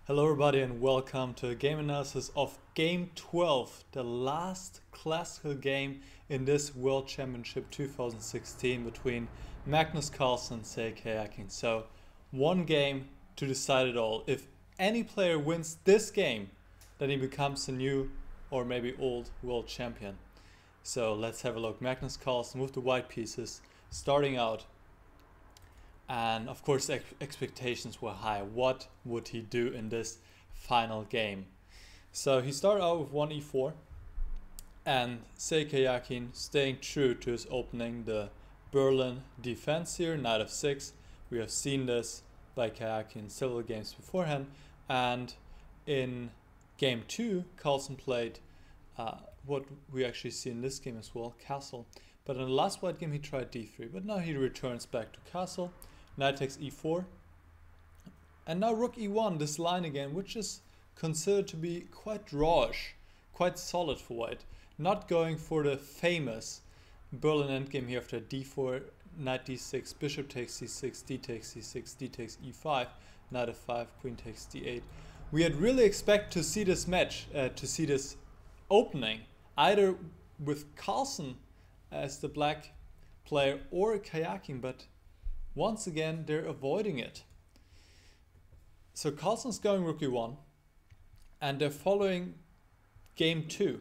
Hello everybody and welcome to a game analysis of Game 12, the last classical game in this World Championship 2016 between Magnus Carlsen and Karjakin. So one game to decide it all. If any player wins this game, then he becomes a new or maybe old world champion. So let's have a look. Magnus Carlsen with the white pieces starting out. And of course expectations were high. What would he do in this final game? So he started out with 1 e4 and Karjakin staying true to his opening, the Berlin defense here, knight of 6. We have seen this by Karjakin several games beforehand, and in game 2 Carlsen played what we actually see in this game as well, castle. But in the last white game he tried d3, but now he returns back to castle. Knight takes e4, and now rook e1, this line again, which is considered to be quite drawish, quite solid for white. Not going for the famous Berlin endgame here after d4, knight d6, bishop takes c6, d takes c6, d takes e5, knight f5, queen takes d8. We had really expected to see this match, to see this opening, either with Carlsen as the black player or Karjakin, but once again, they're avoiding it. So Carlsen's going rook e1, and they're following game 2.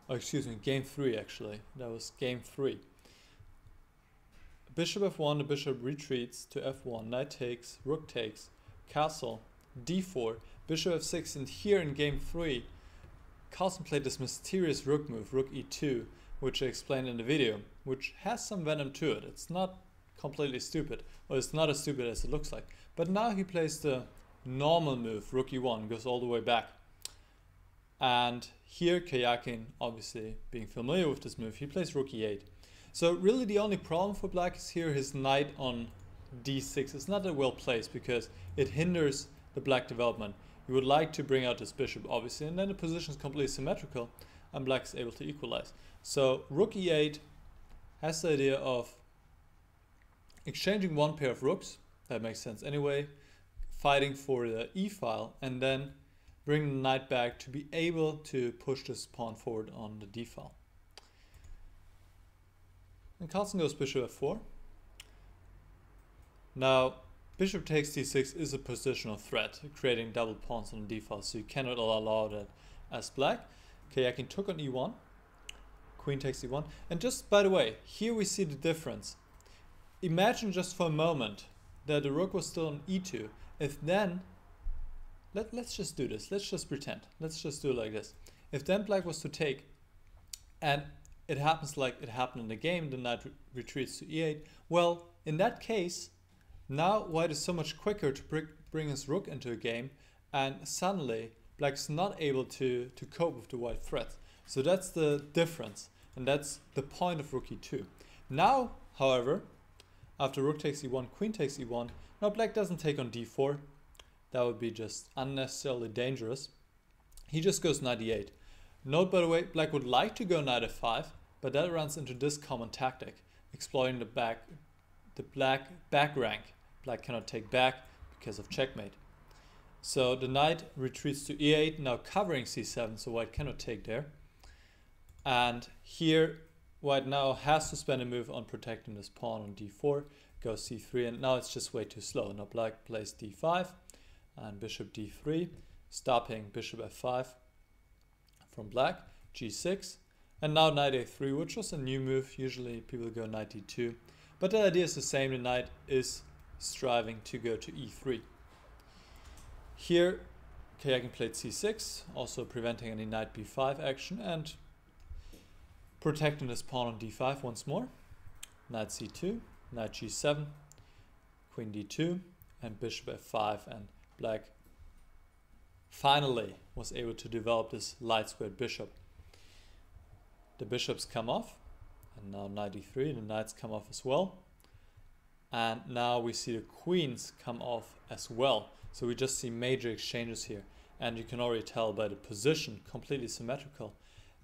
Oh, excuse me, game 3 actually. That was game 3. Bishop f1, the bishop retreats to f1, knight takes, rook takes, castle, d4, bishop f6, and here in game 3, Carlsen played this mysterious rook move, rook e2, which I explained in the video, which has some venom to it. It's not completely stupid, or it's not as stupid as it looks like. But now he plays the normal move, rook e1, goes all the way back. And here Karjakin, obviously being familiar with this move, he plays rook e8. So really the only problem for black is here his knight on d6 is not that well placed because it hinders the black development. You would like to bring out this bishop, obviously, and then the position is completely symmetrical and black is able to equalize. So rook e8 has the idea of exchanging one pair of rooks, that makes sense anyway, fighting for the e-file, and then bring the knight back to be able to push this pawn forward on the d-file. And Carlsen goes bishop f4. Now, bishop takes d6 is a positional threat, creating double pawns on the d-file, so you cannot allow that as black. Karjakin took on e1, queen takes e1, and just by the way, here we see the difference. Imagine just for a moment that the rook was still on e2. If then, let's just do this. Let's just pretend. Let's just do it like this. If then black was to take, and it happens like it happened in the game, the knight retreats to e8. Well, in that case, now white is so much quicker to bring his rook into a game, and suddenly black's not able to cope with the white threat. So that's the difference, and that's the point of rook e2. Now, however, after rook takes e1, queen takes e1, now black doesn't take on d4. That would be just unnecessarily dangerous. He just goes knight e8. Note, by the way, black would like to go knight f5, but that runs into this common tactic, exploiting the black back rank. Black cannot take back because of checkmate. So the knight retreats to e8, now covering c7, so white cannot take there. And here, white now has to spend a move on protecting this pawn on d4, goes c3, and now it's just way too slow. Now black plays d5 and bishop d3, stopping bishop f5 from black, g6, and now knight a3, which was a new move. Usually people go knight d2, but the idea is the same. The knight is striving to go to e3. Here Karjakin played c6, also preventing any knight b5 action and protecting this pawn on d5 once more. Knight c2, knight g7, queen d2, and bishop f5, and black finally was able to develop this light squared bishop. The bishops come off, and now knight e3, the knights come off as well. And now we see the queens come off as well. So we just see major exchanges here, and you can already tell by the position, completely symmetrical.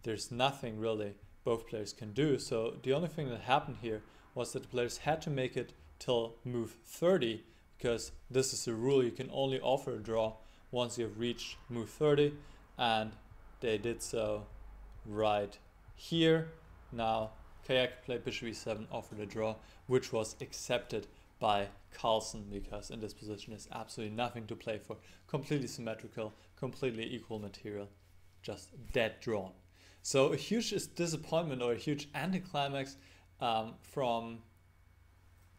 There's nothing really both players can do. So the only thing that happened here was that the players had to make it till move 30 because this is a rule. You can only offer a draw once you have reached move 30, and they did so right here. Now Karjakin played bishop e7, offered a draw, which was accepted by Carlsen, because in this position there's absolutely nothing to play for. Completely symmetrical, completely equal material, just dead drawn. So a huge disappointment, or a huge anticlimax from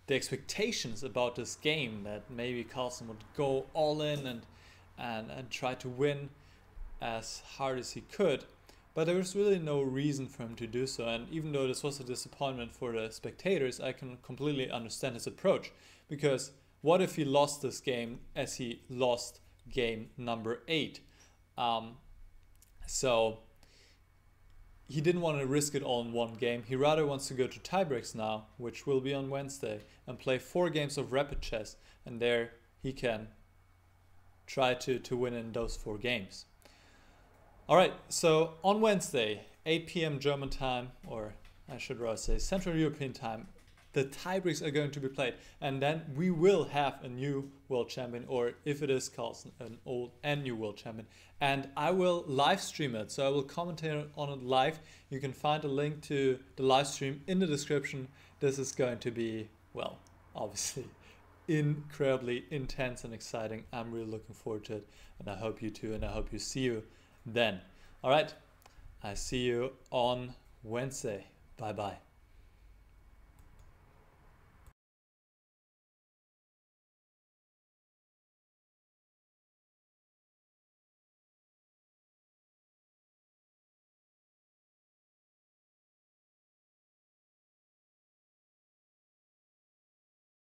the expectations about this game, that maybe Carlsen would go all in and try to win as hard as he could. But there was really no reason for him to do so, and even though this was a disappointment for the spectators, I can completely understand his approach. Because what if he lost this game as he lost game number 8? So he didn't want to risk it all in one game. He rather wants to go to tiebreaks now, which will be on Wednesday, and play 4 games of rapid chess, and there he can try to win in those 4 games. Alright, so on Wednesday, 8 p.m. German time, or I should rather say Central European time, the tiebreaks are going to be played, and then we will have a new world champion, or if it is Carlsen, an old and new world champion, and I will live stream it, so I will commentate on it live. You can find a link to the live stream in the description. This is going to be, well, obviously incredibly intense and exciting. I'm really looking forward to it, and I hope you too, and I hope you see you then. Alright, I see you on Wednesday. Bye bye.